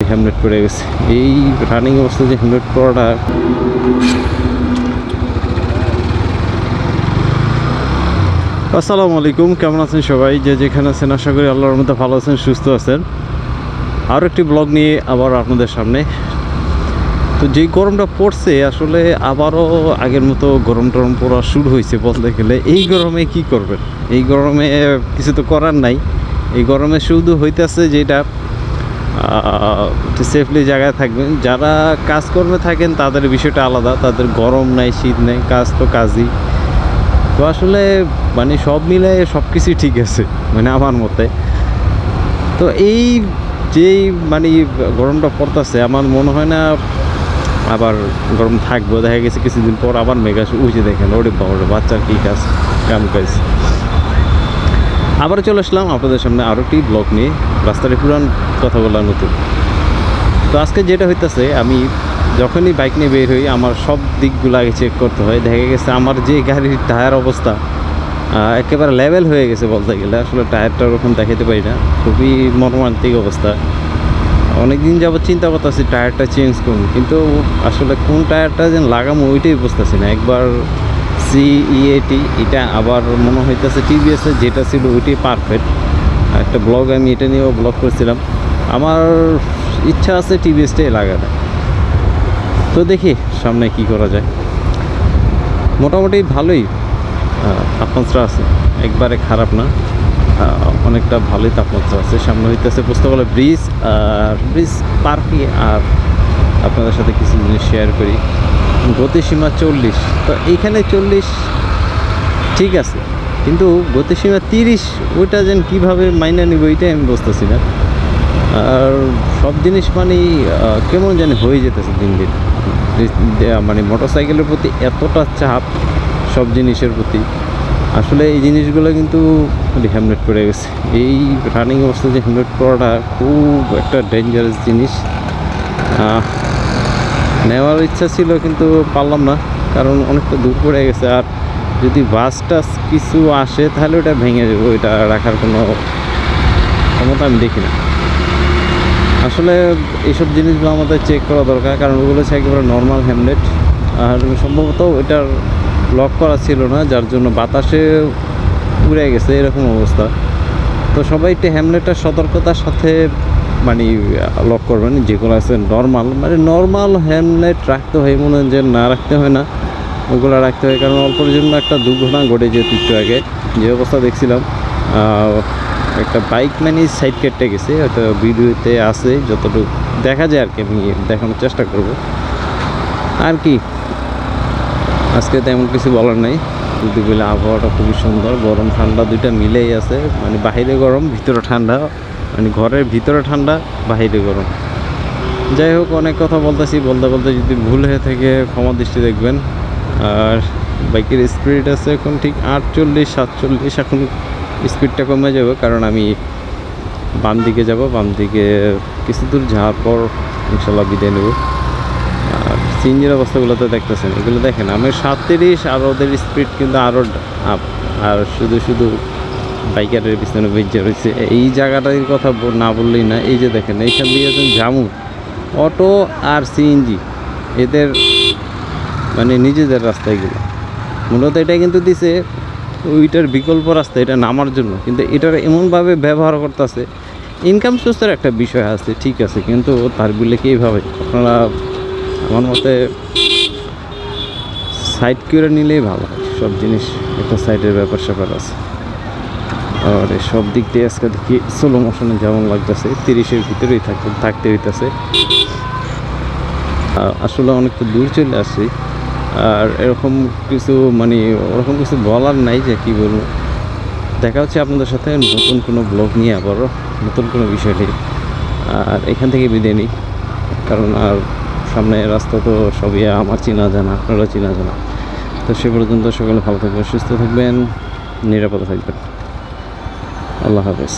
Helmet পরে গেছে। এই রানিং অবস্থায় যে হেলমেট পরাটা আসসালামু আলাইকুম, কেমন আছেন সবাই? যে যেখানে আছেন আশা করি আল্লাহর মধ্যে ভালো আছেন, সুস্থ আছেন। আরও একটি ব্লগ নিয়ে আবার আপনাদের সামনে। তো যেই গরমটা পড়ছে আসলে আবারও আগের মতো গরম টরম পড়া শুরু হয়েছে বলতে গেলে। এই গরমে কি করবেন? এই গরমে কিছু তো করার নাই। এই গরমে শুধু হইতেছে যেটা সেফলি জায়গায় থাকবেন। যারা কাজকর্মে থাকেন তাদের বিষয়টা আলাদা, তাদের গরম নাই শীত নেই, কাজ তো কাজই। তো আসলে মানে সব মিলে সব কিছুই ঠিক আছে মানে আমার মতে। তো এই যেই মানে গরমটা পড়তেছে আমার মনে হয় না আবার গরম থাকবো। দেখা গেছে কিছুদিন পর আবার মেঘা উঠে দেখেন ওরে বাবা বাচ্চার কী কাজ কাম কাজ। আবার চলে আসলাম আপনাদের সামনে আরও একটি ব্লগ নিয়ে, রাস্তার পুরান কথা বলা নতুন। তো আজকে যেটা হইতেছে, আমি যখনই বাইক নিয়ে বের হই আমার সব দিকগুলো আগে চেক করতে হয়। দেখা গেছে আমার যে গাড়ির টায়ার অবস্থা একেবারে লেভেল হয়ে গেছে বলতে গেলে। আসলে টায়ারটা ওরকম দেখাতে পারি না, খুবই মর্মান্তিক অবস্থা। অনেক দিন যাবত চিন্তা করতেছি টায়ারটা চেঞ্জ করুন, কিন্তু আসলে কোন টায়ারটা যেন লাগামো ওইটাই বুঝতেছি না। একবার CEAT এটা, আবার মনে হইতেছে TVS-এর যেটা ছিল ওইটাই পারফেক্ট। একটা ব্লগ আমি এটা নিয়েও ব্লগ করেছিলাম। আমার ইচ্ছা আছে TVS-টাই লাগাতে। তো দেখি সামনে কি করা যায়। মোটামুটি ভালোই তাপমাত্রা আছে, একবারে খারাপ না, অনেকটা ভালোই তাপমাত্রা আছে। সামনে হইতেছে পুস্তকলা ব্রিজ, আর ব্রিজ পার হয়ে আর আপনাদের সাথে কিছু জিনিস শেয়ার করি। গতিসীমা 40, তো এইখানে 40 ঠিক আছে, কিন্তু গতিসীমা 30 ওইটা যেন কীভাবে মাইনে নিব এটাই আমি বুঝতেছি না। আর সব জিনিস মানে কেমন জানি হয়ে যেতেছে দিন দিন। মানে মোটরসাইকেলের প্রতি এতটা চাপ সব জিনিসের প্রতি, আসলে এই জিনিসগুলো কিন্তু হেলমেট পরে গেছে। এই রানিং অবস্থায় যে হেলমেট পরাটা খুব একটা ডেঞ্জারাস জিনিস। নেওয়ার ইচ্ছা ছিল কিন্তু পারলাম না, কারণ অনেকটা দূর পড়ে গেছে। আর যদি বাস টাস কিছু আসে তাহলে ওটা ভেঙে যাবে, ওইটা রাখার কোনো ক্ষমতা আমি দেখি না। আসলে এইসব জিনিসগুলো আমাদের চেক করা দরকার, কারণ ওগুলো হচ্ছে একেবারে নর্মাল হেলমেট। আর সম্ভবত এটার লক করা ছিল না, যার জন্য বাতাসে উড়ে গেছে এরকম অবস্থা। তো সবাই একটু হেলমেটটার সতর্কতার সাথে মানে লক করবেন। যেগুলো আছে নর্মাল, মানে নর্মাল হেলমেট রাখতে হয়, মনে হয় যে না রাখতে হয় না, ওগুলো রাখতে হয়। কারণ অল্পের জন্য একটা দুর্ঘটনা ঘটে যেত একটু আগে, যে অবস্থা দেখছিলাম। একটা বাইক মানে সাইড কেটে গেছে, হয়তো ভিডিওতে আছে, যতটুকু দেখা যায় আর কি আমি দেখানোর চেষ্টা করব। আর কি আজকে তেমন কিছু বলার নাই। যদি বলে আবহাওয়াটা খুবই সুন্দর, গরম ঠান্ডা দুইটা মিলেই আছে। মানে বাহিরে গরম ভিতরে ঠান্ডা, মানে ঘরের ভিতরে ঠান্ডা বাইরে গরম। যাই হোক, অনেক কথা বলতেছি, বলতে বলতে যদি ভুল হয়ে থাকে ক্ষমা দৃষ্টি দেখবেন। আর বাইকের স্পিড আছে এখন ঠিক 48-47, এখন স্পিডটা কমে যাবে, কারণ আমি বাম দিকে যাব। বাম দিকে কিছু দূর যাওয়ার পর ইনশাল্লাহ বিদায় নেব। আর সিএনজির অবস্থাগুলো তো দেখতেছেন, এগুলো দেখেন আমি 37, আর ওদের স্পিড কিন্তু আরও আপ। আর শুধু শুধু বাইকারের পিছনে বেজে রয়েছে। এই জায়গাটার কথা না বললেই না। এই যে দেখেন এইখান দিয়ে জামু অটো আর সিএনজি, এদের মানে নিজেদের রাস্তা এগুলো। মূলত এটা কিন্তু দিছে ওইটার বিকল্প রাস্তা, এটা নামার জন্য, কিন্তু এটার এমনভাবে ব্যবহার করতেছে। ইনকাম সোর্সের একটা বিষয় আছে ঠিক আছে, কিন্তু তার বিলে কি এইভাবে আপনারা আমার মতে সাইড করে নিলেই ভালো হয়। সব জিনিস একটা সাইডের ব্যাপার স্যাপার আছে। আর সব দিক দিয়ে আজকে দেখি স্লো মোশনে যেমন লাগতেছে, 30-এর ভিতরেই থাকতে হইতেছে। আসলে অনেকটা দূর চলে আসছি। আর এরকম কিছু মানে ওরকম কিছু বলার নাই যে কী বলবো। দেখা হচ্ছে আপনাদের সাথে নতুন কোনো ব্লগ নিয়ে, আবারও নতুন কোনো বিষয় নিয়ে। আর এখান থেকে বিদায় নিই, কারণ আর সামনে রাস্তা তো সবই আমার চেনা জানা, আপনারা চেনা জানা। তো সে পর্যন্ত সকলে ভালো থাকবেন, সুস্থ থাকবেন, নিরাপদে থাকবেন। আল্লাহ হাফেজ।